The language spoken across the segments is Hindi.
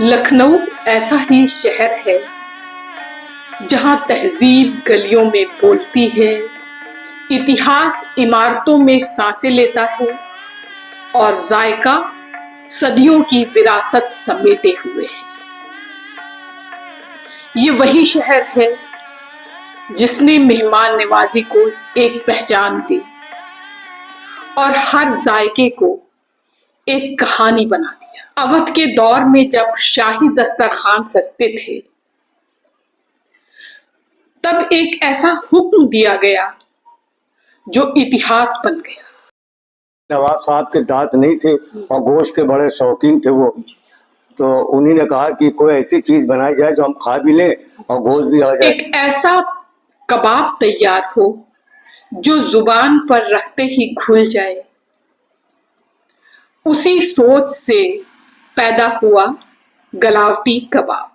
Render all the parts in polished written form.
लखनऊ ऐसा ही शहर है जहां तहजीब गलियों में बोलती है, इतिहास इमारतों में सांसें लेता है और जायका सदियों की विरासत समेटे हुए है। ये वही शहर है जिसने मेहमान नवाजी को एक पहचान दी और हर जायके को एक कहानी बना दिया। अवध के दौर में जब शाही दस्तरखान सजते थे, तब एक ऐसा हुक्म दिया गया जो इतिहास बन गया। नवाब साहब के दांत नहीं थे और गोश्त के बड़े शौकीन थे वो, तो उन्हीं ने कहा कि कोई ऐसी चीज बनाई जाए जो हम खा भी लें और गोश्त भी आ जाए। एक ऐसा कबाब तैयार हो जो जुबान पर रखते ही घुल जाए। उसी सोच से पैदा हुआ गलावटी कबाब।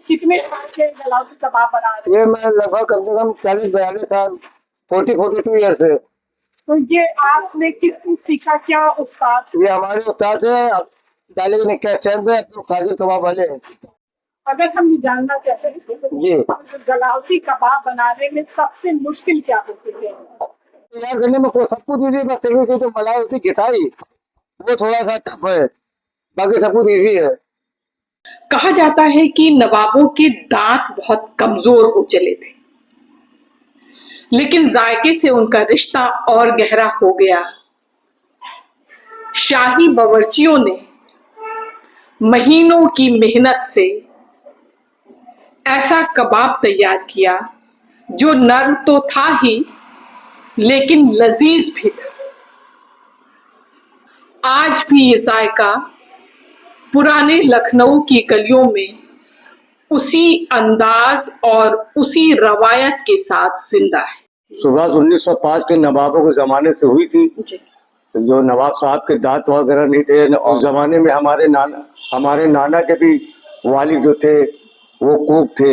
कितने साल से गलावटी कबाब बना रहे हैं? ये मैं लगभग कम से कम 40-42 साल 42 ईयर से। तो ये आपने किससे सीखा, क्या उस्ताद? ये हमारे उस्ताद है दालिक निक्का स्टैंड पे तो खादिर कबाब वाले। अगर हम ये जानना चाहते हैं जी, गलावटी कबाब बनाने में सबसे मुश्किल क्या होती है? तैयार करने में कोई सब कुछ इजी, बस सिर्फ की जो मलाई होती घिसाई वो थोड़ा सा टफ है, बाकी सब कुछ इजी है। कहा जाता है कि नवाबों के दांत बहुत कमजोर हो चले थे, लेकिन जायके से उनका रिश्ता और गहरा हो गया। शाही बावर्चियों ने महीनों की मेहनत से ऐसा कबाब तैयार किया जो नर्म तो था ही, लेकिन लजीज भी था। आज भी ये जायका पुराने लखनऊ की गलियों में उसी अंदाज और उसी रवायत के साथ जिंदा है। शुरुआत 1905 के नवाबों के जमाने से हुई थी। जो नवाब साहब के दांत वगैरह नहीं थे, उस जमाने में हमारे नाना के भी वालिद जो थे वो कुक थे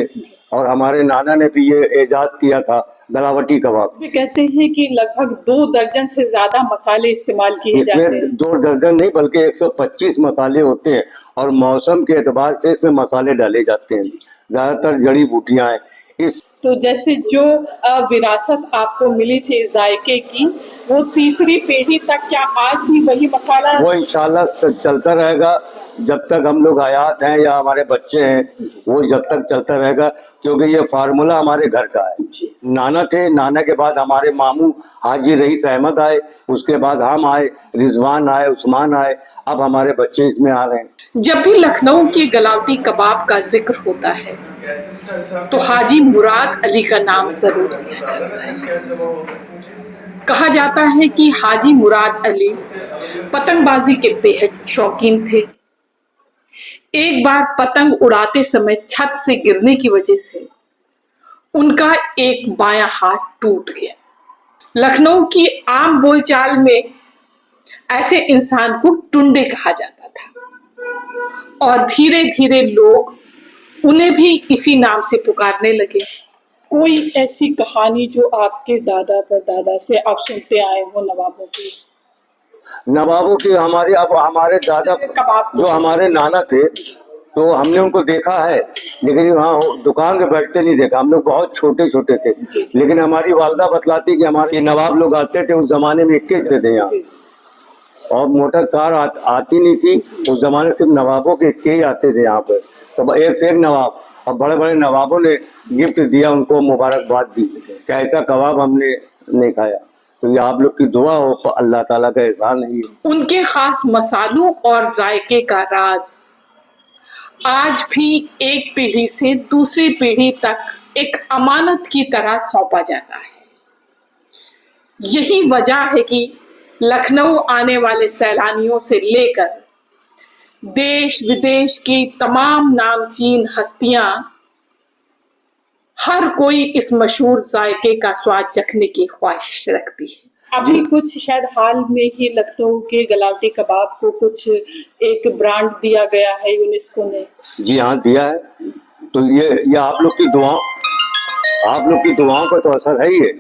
और हमारे नाना ने भी ये इजाद किया था गलावटी कबाब। वे कहते हैं कि लगभग 2 दर्जन से ज्यादा मसाले इस्तेमाल किए जाते हैं। इसमें 2 दर्जन नहीं बल्कि 125 मसाले होते हैं और मौसम के एतबार से इसमें मसाले डाले जाते हैं। ज्यादातर जड़ी बूटियां हैं। इस तो जैसे जो विरासत आपको मिली थी जायके की, वो तीसरी पीढ़ी तक, क्या आज भी वही मसाला? वो इंशाल्लाह चलता रहेगा जब तक हम लोग हयात हैं या हमारे बच्चे हैं, वो जब तक चलता रहेगा, क्योंकि ये फार्मूला हमारे घर का है। नाना थे, नाना के बाद हमारे मामू हाजी रईस अहमद आए, उसके बाद हम आए, रिजवान आए, उस्मान आए, अब हमारे बच्चे इसमें आ रहे हैं। जब भी लखनऊ के गलावटी कबाब का जिक्र होता है तो हाजी मुराद अली का नाम जरूर लिया जाता है। कहा जाता है कि हाजी मुराद अली पतंगबाजी के बेहद शौकीन थे। एक बार पतंग उड़ाते समय छत से गिरने की वजह से उनका एक बायां हाथ टूट गया। लखनऊ की आम बोलचाल में ऐसे इंसान को टुंडे कहा जाता था और धीरे धीरे लोग उन्हें भी इसी नाम से पुकारने लगे। कोई ऐसी कहानी जो आपके दादा परदादा से आप सुनते आए हो नवाबों की? नवाबों की हमारे दादा जो हमारे नाना थे, तो हमने उनको देखा है, लेकिन वहाँ दुकान पे बैठते नहीं देखा। हम लोग बहुत छोटे छोटे थे, लेकिन हमारी वालदा बतलाती कि हमारे नवाब लोग आते थे। उस जमाने में इक्के थे यहाँ और मोटर कार आती नहीं थी। उस जमाने सिर्फ नवाबों के इक्के ही आते थे यहाँ पे, तो एक से एक नवाब और बड़े बड़े नवाबों ने गिफ्ट दिया, उनको मुबारकबाद दी कि ऐसा कबाब हमने नहीं खाया। तो ये आप लोग की दुआ हो, अल्लाह ताला का एहसान है। उनके खास मसालों और जायके का राज आज भी एक पीढ़ी से दूसरी पीढ़ी तक एक अमानत की तरह सौंपा जाता है। यही वजह है कि लखनऊ आने वाले सैलानियों से लेकर देश विदेश की तमाम नामचीन हस्तियां, हर कोई इस मशहूर जायके का स्वाद चखने की ख्वाहिश रखती है। अभी कुछ शायद हाल में ही लखनऊ के गलावटी कबाब को कुछ एक ब्रांड दिया गया है यूनेस्को ने। जी हाँ, दिया है। तो ये आप लोग की दुआओं का तो असर है ही है।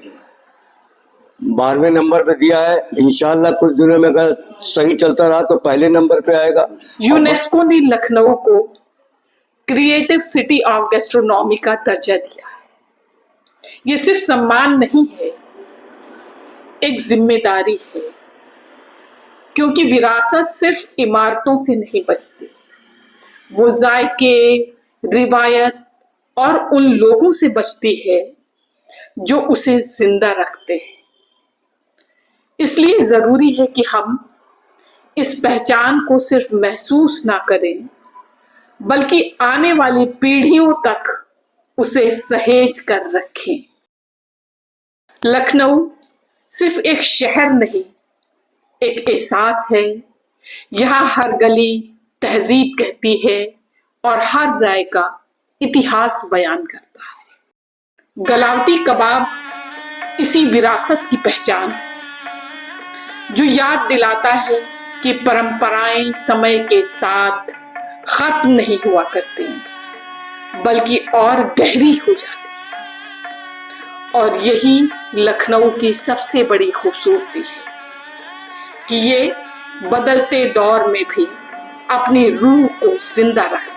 12वें नंबर पे दिया है। इंशाल्लाह कुछ दिनों में अगर सही चलता रहा तो पहले नंबर पे आएगा। यूनेस्को ने लखनऊ को क्रिएटिव सिटी ऑफ गैस्ट्रोनॉमी का दर्जा दिया है। ये सिर्फ सम्मान नहीं है, एक जिम्मेदारी है, क्योंकि विरासत सिर्फ इमारतों से नहीं बचती, वो जायके, रिवायत और उन लोगों से बचती है जो उसे जिंदा रखते हैं। इसलिए जरूरी है कि हम इस पहचान को सिर्फ महसूस ना करें, बल्कि आने वाली पीढ़ियों तक उसे सहेज कर रखें। लखनऊ सिर्फ एक शहर नहीं, एक एहसास है। यहाँ हर गली तहजीब कहती है और हर जायका इतिहास बयान करता है। गलावटी कबाब इसी विरासत की पहचान है, जो याद दिलाता है कि परंपराएं समय के साथ खत्म नहीं हुआ करती, बल्कि और गहरी हो जाती है। और यही लखनऊ की सबसे बड़ी खूबसूरती है कि ये बदलते दौर में भी अपनी रूह को जिंदा रखता है।